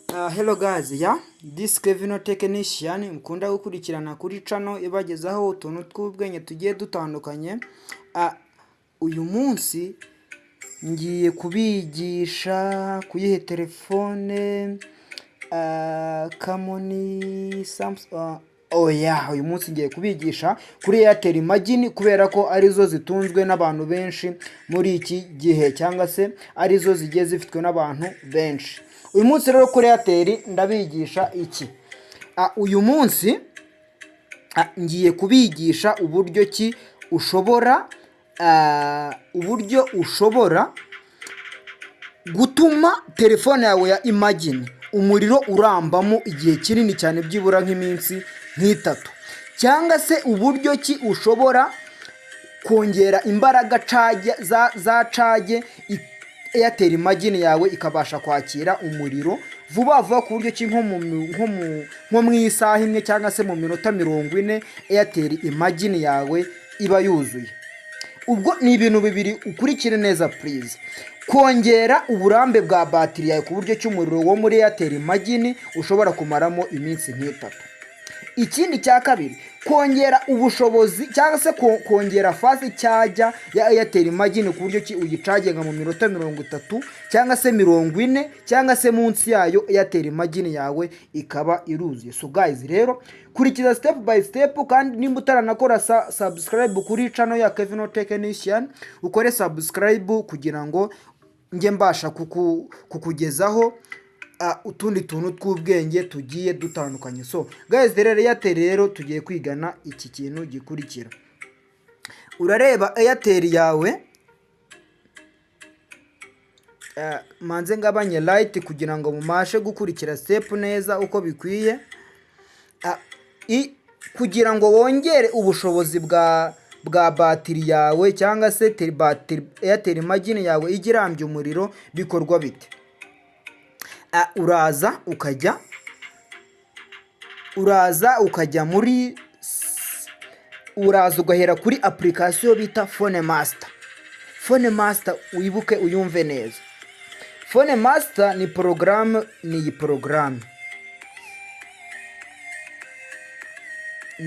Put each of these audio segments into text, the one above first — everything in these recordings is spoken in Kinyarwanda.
Hello guys, this Kevin technician mukunda gukurikirana kuri channel ibagezaho utuntu tw'ubwenge tugiye dutandukanye. Uyu munsi ngiye kubigisha kuyihe telefone kamoni Samsung. Uyu munsi ngiye kubigisha kuri Airtel imagine kubera ko arizo zitunzwe n'abantu benshi muri iki gihe, cyangwa se arizo zigiye zifitwe n'abantu benshi. Uyu munsi rero kuri Airtel ndabigisha iki? Uyu munsi ngiye kubigisha uburyo ki ushobora gutuma telefone yawe ya imagine umuriro urambamo igihe kinini cyane, byibura nk'iminsi nk'itatu, cyangwa se uburyo ki ushobora kongera imbaraga za cage Airtel imagine yawe ikabasha kwakira umuriro vuba vuba ku buryo ki nko mu isaha imwe cyangwa se mu minota 40 Airtel imagine yawe iba yuzuye. Ubwo ni ibintu bibiri ukurikire neza please. Kongera uburambe bwa batiri yawe ku buryo cy'umuriro wo muri Airtel imagine ushobora kumaramo iminsi nk'itatu. Ikindi cya kabiri, kongera ubushobozi cyangwa se kongera fasi cyajya ya Airtel imagine ku buryo ki uyicaginga mu minota 30 cyangwa se 40 cyangwa se munsi yayo Airtel imagine yawe ikaba iruzuye. So guys, rero kurikiza step by step, kandi nimba utaranakora subscribe kuri channel ya Kevin Technician, ukore subscribe kugira ngo nge mbasha kukugezaho utundi tuntu tw'ubwenge tugiye dutandukanye. So guys, rero tugiye kwigana iki kintu gikurikira. Urareba Airtel yawe, manze ngabanye light kugira ngo mumashe gukurikira step neza uko bikwiye. Kugira ngo wongere ubushobozi bwa batiri yawe cyangwa se Airtel imagine yawe igirambye umuriro, bikorwa bite? Uraza ugahera kuri application bita Phone Master. Phone Master wibuke uyumve neza. Phone Master ni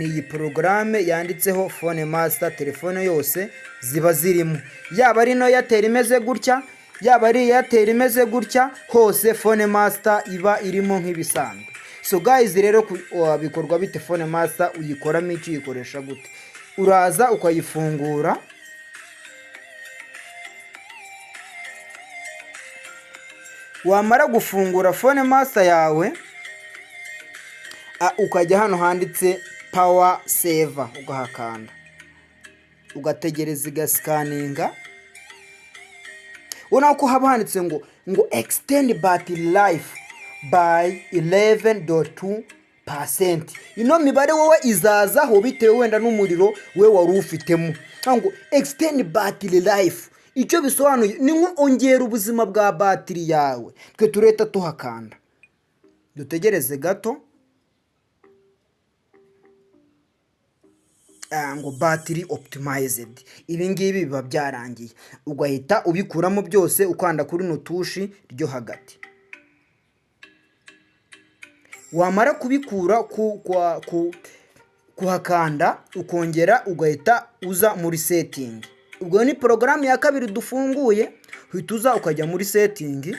iyi program yanditseho Phone Master. Telefone yose ziba zirimo, yaba ari no Airtel imeze gutya, yaba ari Airtel imeze gutya, hose Phone Master iba irimo nk'ibisanzwe. So guys, rero bikorwa bite Phone Master? Uyikoramo iki, uyikoresha gute? Uraza ukayifungura, wamara gufungura Phone Master yawe ukajya hano handitse power saver, ugahakanda, ugategereza igasikaninga. Ubona ko haba handitse ngo extend battery life by 11.2%. Ino mibare wowe izazaho bitewe wenda n'umuriro we wari ufitemo. Ngo extend battery life, icyo bisobanuye ni nko ongera ubuzima bwa batiri yawe. Twe tureta tuhakanda, dutegereze gato, ngo battery optimized. Ibi ngibi biba byarangiye, ugahita ubikuramo byose ukanda kuri notushi ryo hagati. Wamara kubikura kuhakanda, ukongera ugahita uza muri setting. Ubwo ni program ya kabiri dufunguye, uhita ukajya muri setting.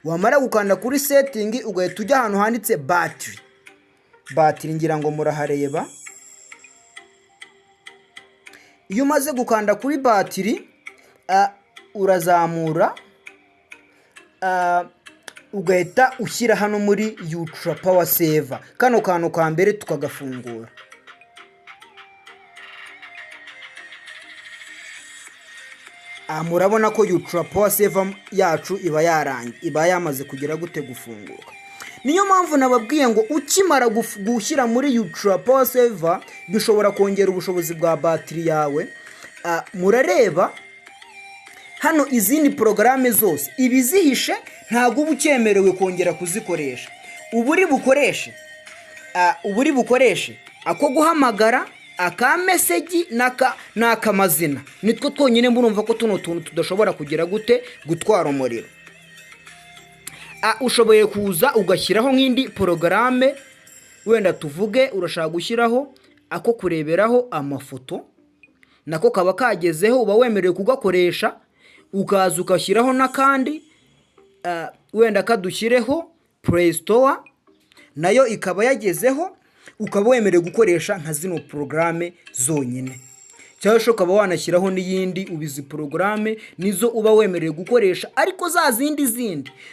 Wamara gukanda kuri setting, ugahita ujya ahantu handitse battery, ngira ngo murahareba. Iyo umaze gukanda kuri batiri, urazamura, ugahita ushyira hano muri ultra power saver. Kano kantu ka mbere tukagafungura. Murabona ko ultra power saver yacu iba yamaze kugera gute gufunguka. Niyo mpamvu nababwiye ngo ukimara gushyira muri ultra power saver bishobora kongera ubushobozi bwa batiri yawe. Murareba hano izindi porogaramu zose ibizihishe ntabwo uba ucyemerewe kongera kuzikoresha. Uburi bukoreshe ako guhamagara, aka message n'akamazina, nitwo twonyine murumva ko tuno tuntu tudashobora kugira gute gutwara umuriro. ushoboye kuza ugashyiraho nk'indi porogaramu, wenda tuvuge urashaka gushyiraho ako kureberaho amafoto, nako kaba kagezeho, uba wemerewe kugakoresha. Ukaza ugashyiraho n'akandi, wenda kadushyireho Play Store, nayo ikaba yagezeho, ukaba wemerewe gukoresha nka zino porogaramu zonyine. Cyangwa se ukaba wanashyiraho n'iyindi, ubizi porogaramu nizo uba wemerewe gukoresha, ariko za zindi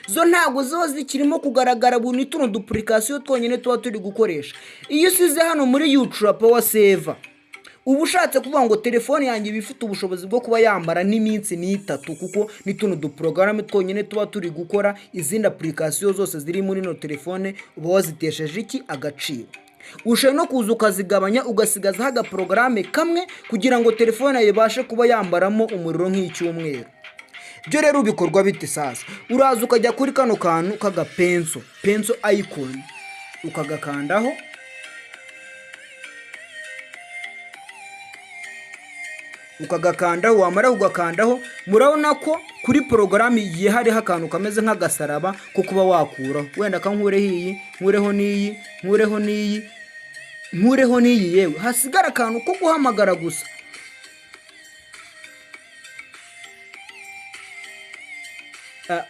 zo ntabwo ziba zikirimo kugaragara buri tuno dupurikasiyo twonyine tuba turi gukoresha. Iyo usize hano muri Ultra Power Saver, uba ushatse kuvuga ngo telefone yanjye bifite ubushobozi bwo kuba yambara n'iminsi n'itatu, kuko ni tuno duporogaramu twonyine tuba turi gukora. Izindi apurikasiyo zose ziri muri ino telefone uba wazitesheje iki agaciro. Ushobora no kuza ukazigabanya ugasigazaho agaporogaramu kamwe kugira ngo telefone yawe ibashe kuba yambaramo umuriro nk'icyumweru. Byo rero bikorwa bite sasa? Uraza ukajya kuri kano kantu k'agapenso icon, ukagakandaho, wamara kugakandaho, murabona ko kuri porogaramu igiye hariho akantu kameze nk'agasaraba ko kuba wakuraho. Wenda kankureho iyi, nkureho n'iyi, yewe hasigara akantu ko guhamagara gusa.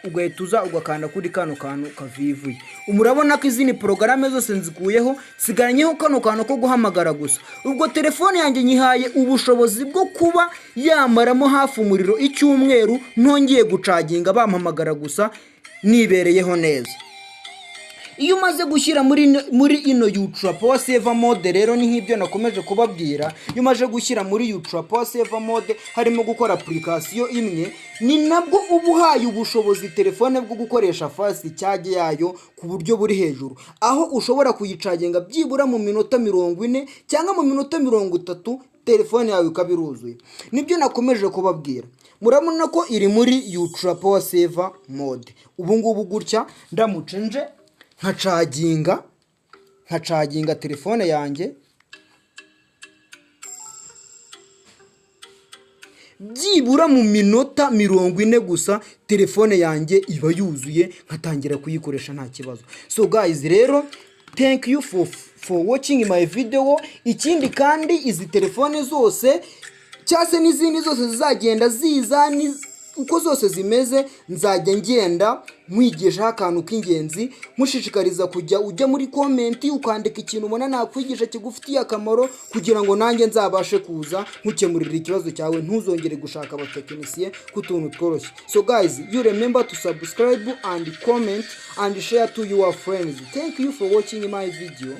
Ugahita uza ugakanda kuri kano kantu kavivuye. Murabona ko izindi porogaramu zose nzikuyeho, sigaranyeho kano kantu ko guhamagara gusa. Ubwo telefone yanjye nyihaye ubushobozi bwo kuba yamaramo hafi umuriro icyumweru, ntongeye gucaginga, bampamagara gusa, nibereyeho neza. Iyo umaze gushyira muri ino Ultra Power Saver mode rero, ni nk'ibyo nakomeje kubabwira. Iyo umaze gushyira muri Ultra Power Saver mode harimo gukora application imwe, ni nabwo uba uhaye ubushobozi telefone bwo gukoresha fast charge yayo ku buryo buri hejuru, aho ushobora kuyicaginga byibura mu minota 40 cyangwa mu minota 30 telefone yawe ikaba iruzuye. Nibyo nakomeje kubabwira. Murabona ko iri muri Ultra Power Saver mode. Ubu ngubu gutya ndamucenje nkacaginga telefone yanjye, byibura mu minota 40 gusa telefone yanjye iba yuzuye, nkatangira kuyikoresha nta kibazo. So guys, rero thank you for watching my video. Ikindi kandi izi telefone zose cyase n'izindi zose zizagenda ziza uko zose zimeze, nzajya ngenda mwigisha akantu k'ingenzi, mushishikariza kujya ujya muri comment ukandika ikintu ubona nakwigisha kigufitiye akamaro, kugira ngo nanjye nzabashe kuza nkukemurira ikibazo cyawe, ntuzongere gushaka abatekinisiye kutuntu tworoshye. So guys, you remember to subscribe and comment and share to your friends. Thank you for watching my video.